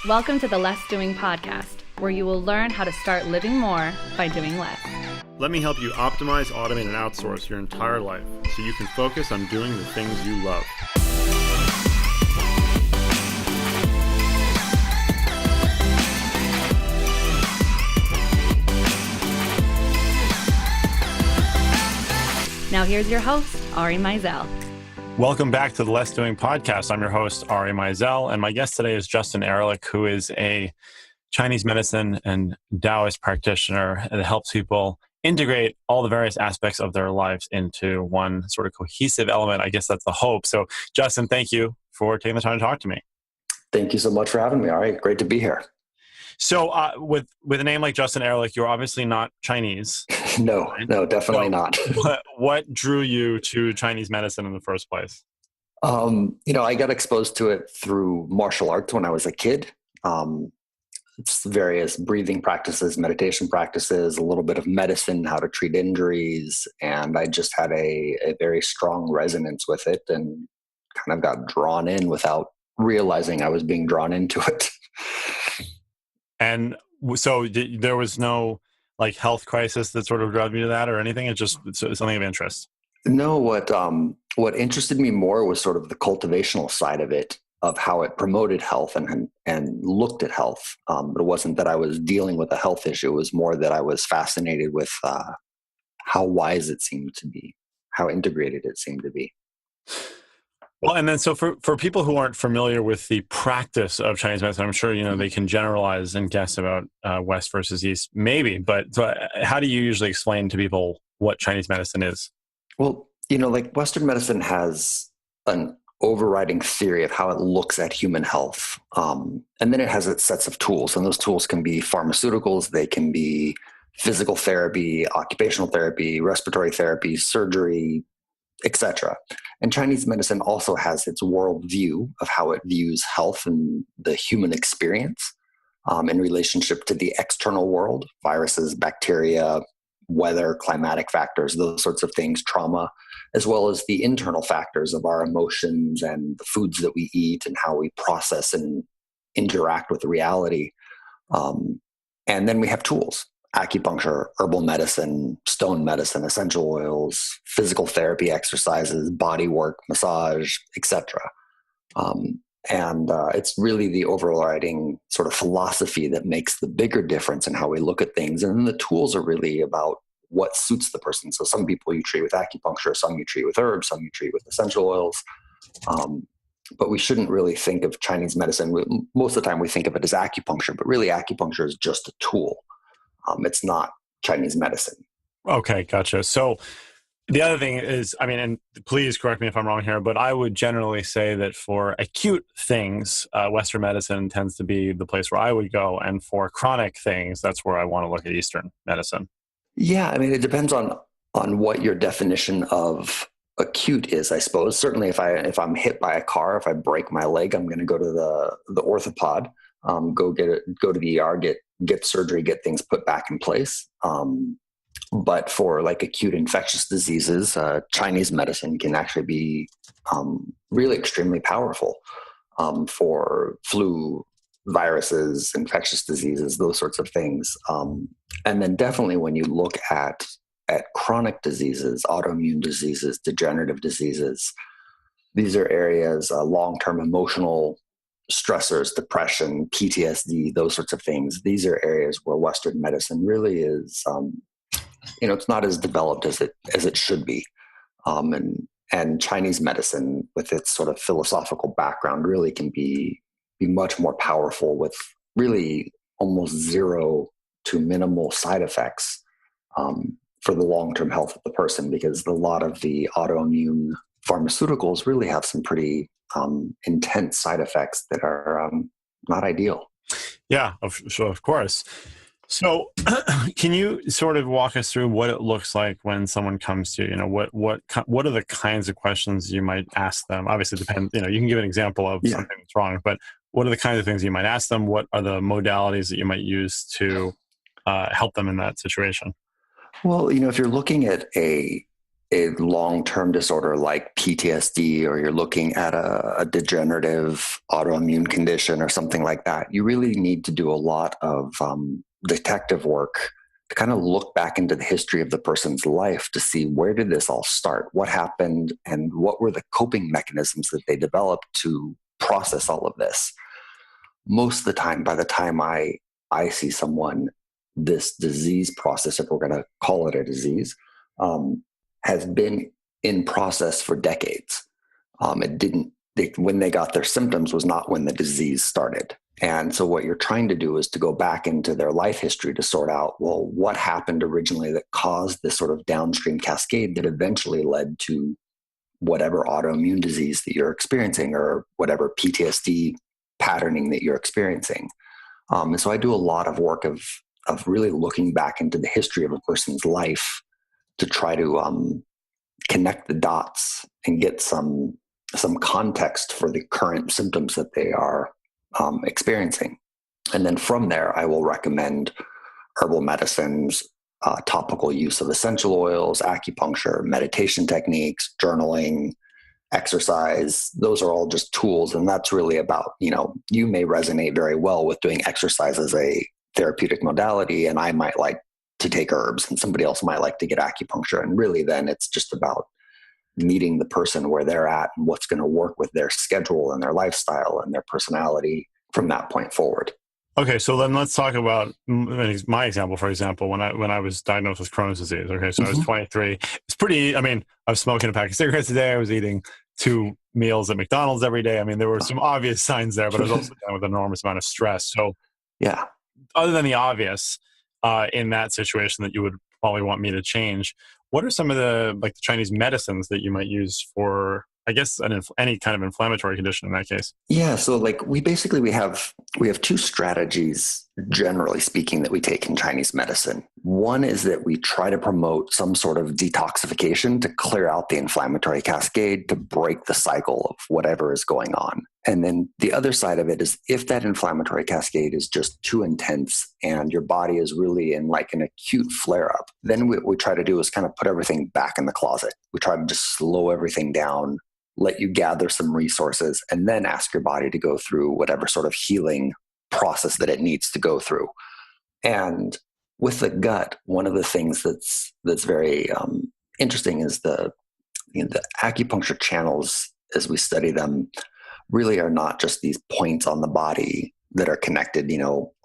Welcome to the Less Doing podcast, where you will learn how to start living more by doing less. Let me help you optimize, automate, and outsource your entire life so you can focus on doing the things you love. Now here's your host, Ari Mizell. Welcome back to the Less Doing podcast. I'm your host, Ari Mizell, and my guest today is Justin Ehrlich, who is a Chinese medicine and Daoist practitioner that helps people integrate all the various aspects of their lives into one sort of cohesive element. I guess that's the hope. So, Justin, thank you for taking the time to talk to me. Thank you so much for having me, Ari. Great to be here. So with a name like Justin Ehrlich, you're obviously not Chinese. No, definitely not. What drew you to Chinese medicine in the first place? I got exposed to it through martial arts when I was a kid. It's various breathing practices, meditation practices, a little bit of medicine, how to treat injuries. And I just had a very strong resonance with it and kind of got drawn in without realizing I was being drawn into it. And so there was no health crisis that sort of drove you to that or anything? It's just something of interest. No, what interested me more was sort of the cultivational side of it, of how it promoted health and looked at health. It wasn't that I was dealing with a health issue. It was more that I was fascinated with how wise it seemed to be, how integrated it seemed to be. Well, and then so for people who aren't familiar with the practice of Chinese medicine, I'm sure, they can generalize and guess about West versus East, maybe. But so how do you usually explain to people what Chinese medicine is? Well, Western medicine has an overriding theory of how it looks at human health. And then it has its sets of tools. And those tools can be pharmaceuticals, they can be physical therapy, occupational therapy, respiratory therapy, surgery, etc. And Chinese medicine also has its worldview of how it views health and the human experience in relationship to the external world, viruses, bacteria, weather, climatic factors, those sorts of things, trauma, as well as the internal factors of our emotions and the foods that we eat and how we process and interact with reality. And then we have tools. Acupuncture, herbal medicine, stone medicine, essential oils, physical therapy exercises, body work, massage, etc. It's really the overriding sort of philosophy that makes the bigger difference in how we look at things. And then the tools are really about what suits the person. So some people you treat with acupuncture, some you treat with herbs, some you treat with essential oils. But we shouldn't really think of Chinese medicine. Most of the time we think of it as acupuncture, but really acupuncture is just a tool. It's not Chinese medicine. Okay, gotcha. So the other thing is, and please correct me if I'm wrong here, but I would generally say that for acute things, Western medicine tends to be the place where I would go. And for chronic things, that's where I want to look at Eastern medicine. Yeah, it depends on what your definition of acute is, I suppose. Certainly if I'm hit by a car, if I break my leg, I'm going to go to the orthopod, go to the ER, get surgery, get things put back in place. But for acute infectious diseases, Chinese medicine can actually be really extremely powerful for flu, viruses, infectious diseases, those sorts of things. And then definitely when you look at chronic diseases, autoimmune diseases, degenerative diseases, these are areas, long-term emotional stressors, depression, PTSD, those sorts of things. These are areas where Western medicine really is, it's not as developed as it should be. And Chinese medicine, with its sort of philosophical background, really can be much more powerful with really almost zero to minimal side effects for the long-term health of the person, because a lot of the autoimmune pharmaceuticals really have some pretty intense side effects that are not ideal. Yeah, of course. So can you sort of walk us through what it looks like when someone comes to you? What are the kinds of questions you might ask them? Obviously, it depends. You can give an example of something that's wrong, but what are the kinds of things you might ask them? What are the modalities that you might use to help them in that situation? Well, if you're looking at a a long-term disorder like PTSD, or you're looking at a degenerative autoimmune condition or something like that, you really need to do a lot of detective work to kind of look back into the history of the person's life to see where did this all start, what happened, and what were the coping mechanisms that they developed to process all of this. Most of the time, by the time I see someone, this disease process, if we're going to call it a disease, has been in process for decades. When they got their symptoms was not when the disease started. And so what you're trying to do is to go back into their life history to sort out, well, what happened originally that caused this sort of downstream cascade that eventually led to whatever autoimmune disease that you're experiencing or whatever PTSD patterning that you're experiencing. And so I do a lot of work of really looking back into the history of a person's life to try to connect the dots and get some context for the current symptoms that they are experiencing. And then from there, I will recommend herbal medicines, topical use of essential oils, acupuncture, meditation techniques, journaling, exercise. Those are all just tools. And that's really about, you may resonate very well with doing exercise as a therapeutic modality, and I might like to take herbs, and somebody else might like to get acupuncture. And really then it's just about meeting the person where they're at and what's going to work with their schedule and their lifestyle and their personality from that point forward. Okay, so then let's talk about my example. For example, when I was diagnosed with Crohn's disease. Okay, so I was 23. It's pretty. I was smoking a pack of cigarettes a day. I was eating 2 meals at McDonald's every day. There were some obvious signs there, but I was also dealing with an enormous amount of stress. So, yeah. Other than the obvious, in that situation that you would probably want me to change, what are some of the Chinese medicines that you might use for, I guess, any kind of inflammatory condition in that case? Yeah. So we have 2 strategies, generally speaking, that we take in Chinese medicine. One is that we try to promote some sort of detoxification to clear out the inflammatory cascade, to break the cycle of whatever is going on. And then the other side of it is if that inflammatory cascade is just too intense and your body is really in like an acute flare up, then what we try to do is kind of put everything back in the closet. We try to just slow everything down, let you gather some resources, and then ask your body to go through whatever sort of healing process that it needs to go through. And with the gut, one of the things that's very interesting is the acupuncture channels, as we study them, really are not just these points on the body that are connected,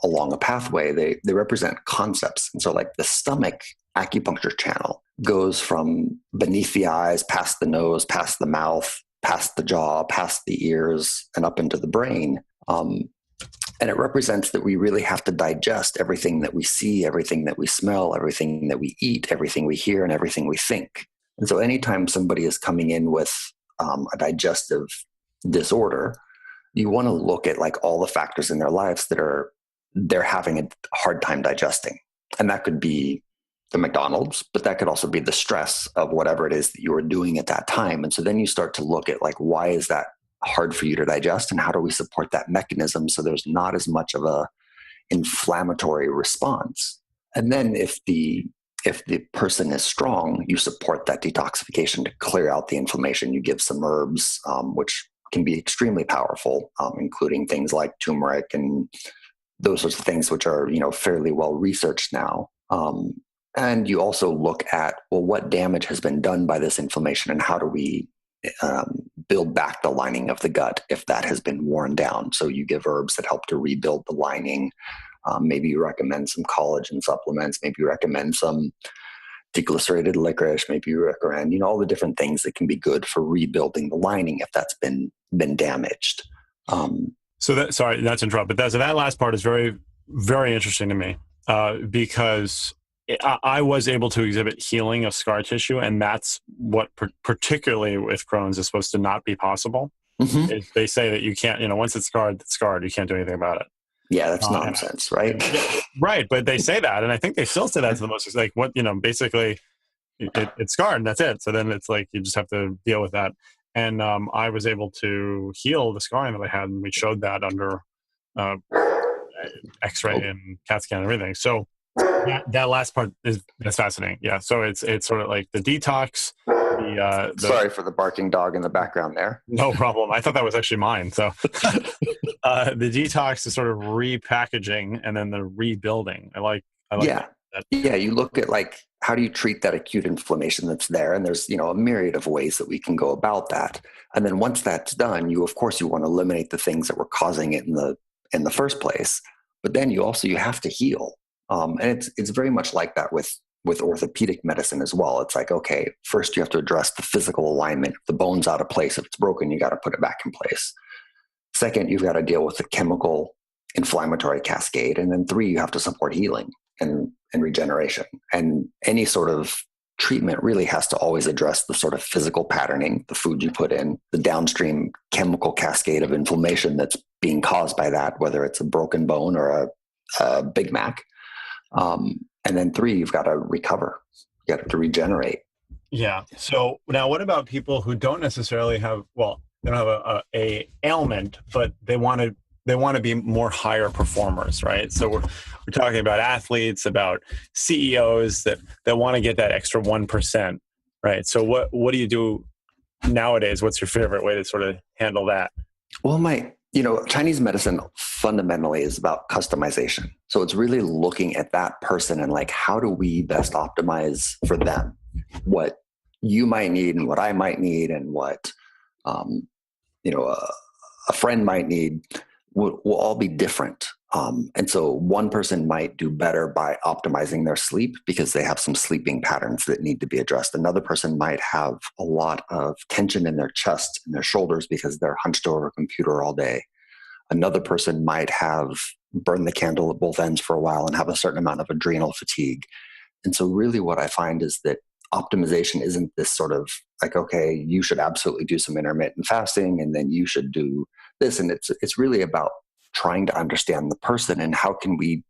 along a pathway. They represent concepts. And so like the stomach acupuncture channel goes from beneath the eyes, past the nose, past the mouth, past the jaw, past the ears, and up into the brain. And it represents that we really have to digest everything that we see, everything that we smell, everything that we eat, everything we hear, and everything we think. And so anytime somebody is coming in with a digestive disorder, you want to look at like all the factors in their lives that they're having a hard time digesting. And that could be the McDonald's, but that could also be the stress of whatever it is that you were doing at that time. And so then you start to look at like, why is that hard for you to digest, and how do we support that mechanism so there's not as much of a inflammatory response? And then if the person is strong, you support that detoxification to clear out the inflammation. You give some herbs, which can be extremely powerful, including things like turmeric and those sorts of things, which are, fairly well researched now. And you also look at, well, what damage has been done by this inflammation, and how do we build back the lining of the gut if that has been worn down? So you give herbs that help to rebuild the lining. Maybe you recommend some collagen supplements. Maybe you recommend some deglycerated licorice. Maybe you recommend, all the different things that can be good for rebuilding the lining if that's been damaged. Sorry, not to interrupt, but that last part is very, very interesting to me because I was able to exhibit healing of scar tissue, and that's what particularly with Crohn's is supposed to not be possible. Mm-hmm. They say that you can't, once it's scarred, you can't do anything about it. Yeah, that's nonsense, right? Right, but they say that, and I think they still say that to the most, like, what, basically it's scarred and that's it. So then it's like you just have to deal with that. And I was able to heal the scarring that I had, and we showed that under X-ray and CAT scan and everything. So that last part that's fascinating. Yeah, so it's sort of like the detox, Sorry for the barking dog in the background there. No problem. I thought that was actually mine. So the detox is sort of repackaging and then the rebuilding. I like Yeah. that. Yeah. You look at like, how do you treat that acute inflammation that's there? And there's, a myriad of ways that we can go about that. And then once that's done, you want to eliminate the things that were causing it in the first place. But then you have to heal. And it's very much like that with orthopedic medicine as well. It's like, okay, first you have to address the physical alignment. If the bone's out of place, if it's broken, you got to put it back in place. Second, you've got to deal with the chemical inflammatory cascade. And then 3, you have to support healing and regeneration. And any sort of treatment really has to always address the sort of physical patterning, the food you put in, the downstream chemical cascade of inflammation that's being caused by that, whether it's a broken bone or a Big Mac. And then 3, you've got to recover. You got to regenerate. Yeah. So now what about people who don't necessarily have, they don't have a ailment, but they want to be more higher performers, right? So we're talking about athletes, about CEOs that want to get that extra 1%, right? So what do you do nowadays? What's your favorite way to sort of handle that? Well, Chinese medicine fundamentally is about customization. So it's really looking at that person and like, how do we best optimize for them? What you might need and what I might need and what, a friend might need will all be different. And so one person might do better by optimizing their sleep because they have some sleeping patterns that need to be addressed. Another person might have a lot of tension in their chest and their shoulders because they're hunched over a computer all day. Another person might have burned the candle at both ends for a while and have a certain amount of adrenal fatigue. And so really what I find is that optimization isn't this sort of like, okay, you should absolutely do some intermittent fasting and then you should do this. And it's really about trying to understand the person and how can we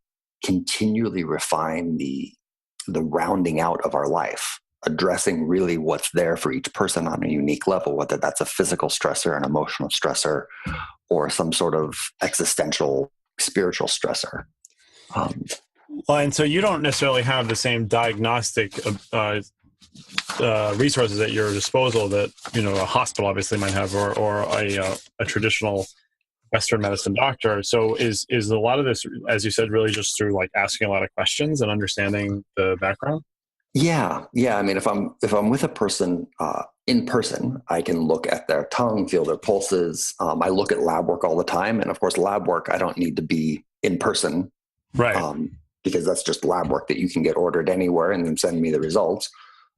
continually refine the rounding out of our life, addressing really what's there for each person on a unique level, whether that's a physical stressor, an emotional stressor, or some sort of existential, spiritual stressor. Well, and so you don't necessarily have the same diagnostic resources at your disposal that a hospital obviously might have, or a traditional Western medicine doctor. So is a lot of this, as you said, really just through like asking a lot of questions and understanding the background? Yeah. I mean, if I'm with a person in person, I can look at their tongue, feel their pulses. I look at lab work all the time, and of course, lab work I don't need to be in person, right? Because that's just lab work that you can get ordered anywhere and then send me the results.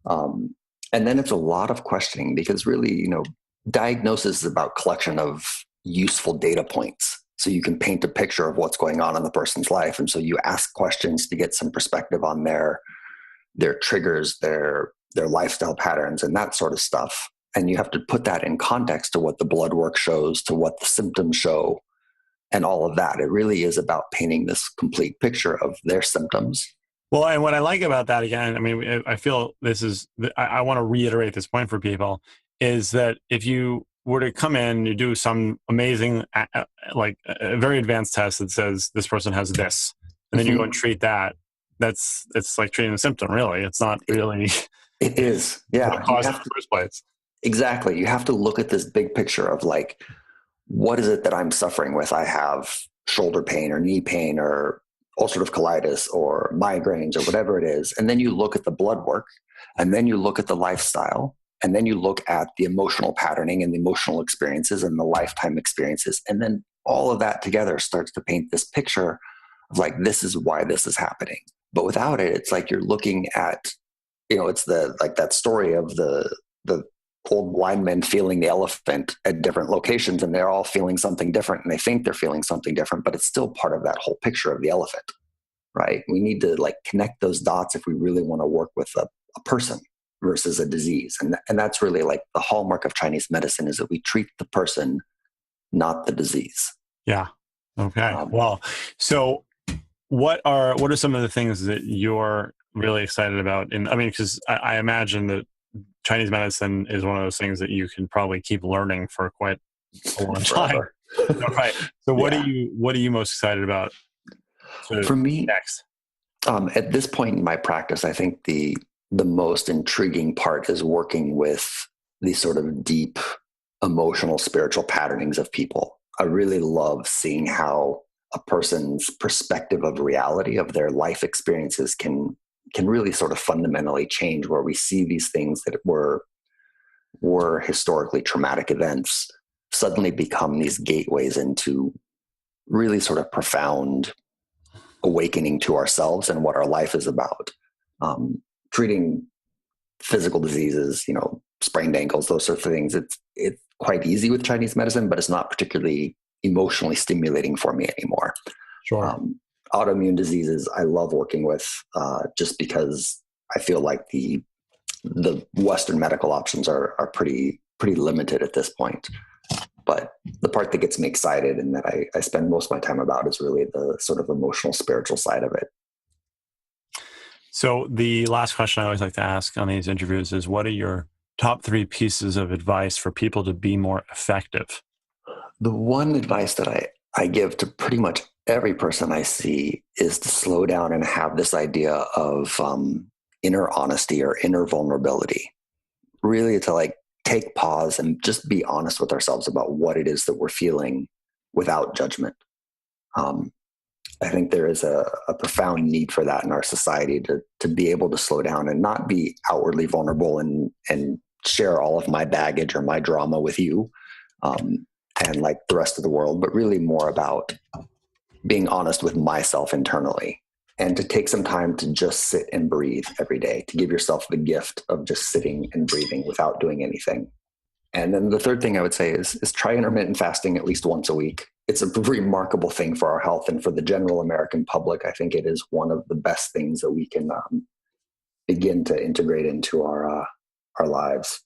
And then it's a lot of questioning because really, diagnosis is about collection of useful data points. So you can paint a picture of what's going on in the person's life. And so you ask questions to get some perspective on their triggers, their lifestyle patterns and that sort of stuff. And you have to put that in context to what the blood work shows, to what the symptoms show, and all of that. It really is about painting this complete picture of their symptoms. Well, and what I like about that, again, I mean, I feel I want to reiterate this point for people, is that if you were to come in, you do some amazing, like a very advanced test that says this person has this, and then you go and treat that, it's like treating a symptom, really. It's not really. It is. Yeah. What caused it in the first place. Exactly. You have to look at this big picture of like, what is it that I'm suffering with? I have shoulder pain or knee pain or ulcerative colitis or migraines or whatever it is. And then you look at the blood work, and then you look at the lifestyle, and then you look at the emotional patterning and the emotional experiences and the lifetime experiences. And then all of that together starts to paint this picture of like, this is why this is happening. But without it, it's like you're looking at, it's that story of the old blind men feeling the elephant at different locations, and they're all feeling something different, and they think they're feeling something different, but it's still part of that whole picture of the elephant, right? We need to like connect those dots if we really want to work with a person versus a disease. And that's really like the hallmark of Chinese medicine, is that we treat the person, not the disease. Yeah. Okay. Well, so what are some of the things that you're really excited about? Because I imagine that Chinese medicine is one of those things that you can probably keep learning for quite a long time. Right. So what are you most excited about? For me, next? At this point in my practice, I think the the most intriguing part is working with these sort of deep emotional, spiritual patternings of people. I really love seeing how a person's perspective of reality, of their life experiences can really sort of fundamentally change, where we see these things that were historically traumatic events suddenly become these gateways into really sort of profound awakening to ourselves and what our life is about. Treating physical diseases, sprained ankles, those sorts of things, it's quite easy with Chinese medicine, but it's not particularly emotionally stimulating for me anymore. Sure. Autoimmune diseases, I love working with, just because I feel like the Western medical options are pretty limited at this point. But the part that gets me excited and that I spend most of my time about is really the sort of emotional, spiritual side of it. So the last question I always like to ask on these interviews is, what are your top 3 pieces of advice for people to be more effective? The one advice that I give to pretty much every person I see is to slow down and have this idea of inner honesty or inner vulnerability. Really to take pause and just be honest with ourselves about what it is that we're feeling without judgment. I think there is a profound need for that in our society, to be able to slow down and not be outwardly vulnerable and share all of my baggage or my drama with you and like the rest of the world, but really more about being honest with myself internally, and to take some time to just sit and breathe every day, to give yourself the gift of just sitting and breathing without doing anything. And then the third thing I would say is try intermittent fasting at least once a week. It's a remarkable thing for our health, and for the general American public, I think it is one of the best things that we can begin to integrate into our lives.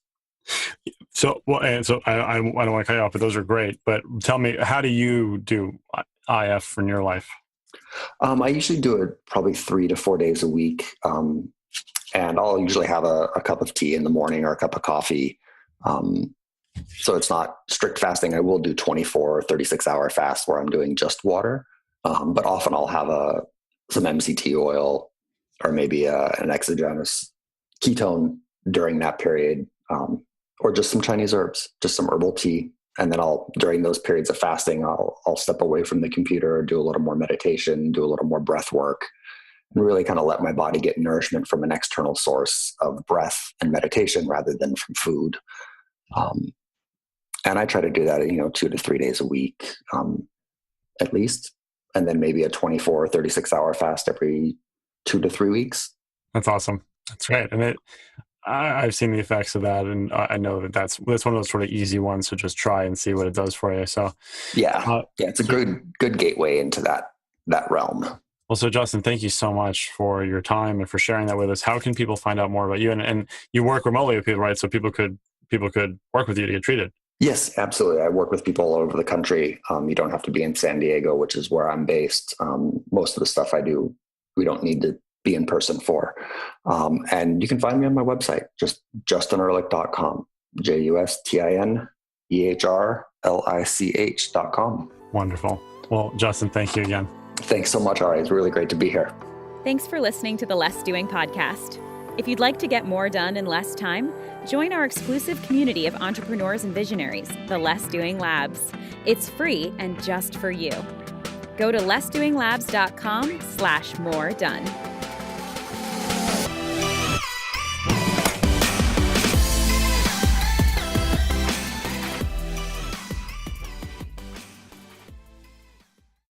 So, I don't want to cut you off, but those are great. But tell me, how do you do IF in your life? I usually do it probably 3 to 4 days a week. And I'll usually have a cup of tea in the morning or a cup of coffee. So it's not strict fasting. I will do 24 or 36 hour fast where I'm doing just water. But often I'll have some MCT oil or maybe an exogenous ketone during that period, or just some Chinese herbs, just some herbal tea. And then during those periods of fasting, I'll step away from the computer, do a little more meditation, do a little more breath work, and really kind of let my body get nourishment from an external source of breath and meditation rather than from food. And I try to do that, 2 to 3 days a week, at least. And then maybe a 24 or 36 hour fast every 2 to 3 weeks. That's awesome. That's great. And I've seen the effects of that, and I know that's one of those sort of easy ones to just try and see what it does for you. So it's a good gateway into that realm. Well, so Justin, thank you so much for your time and for sharing that with us. How can people find out more about you? And you work remotely with people, right? So people could work with you to get treated. Yes, absolutely. I work with people all over the country. You don't have to be in San Diego, which is where I'm based. Most of the stuff I do, we don't need to be in person for. And you can find me on my website, just justinehrlich.com, JUSTINEHRLICH.com. Wonderful. Well, Justin, thank you again. Thanks so much, Ari. It's really great to be here. Thanks for listening to the Less Doing podcast. If you'd like to get more done in less time, join our exclusive community of entrepreneurs and visionaries, the Less Doing Labs. It's free and just for you. Go to lessdoinglabs.com/more done.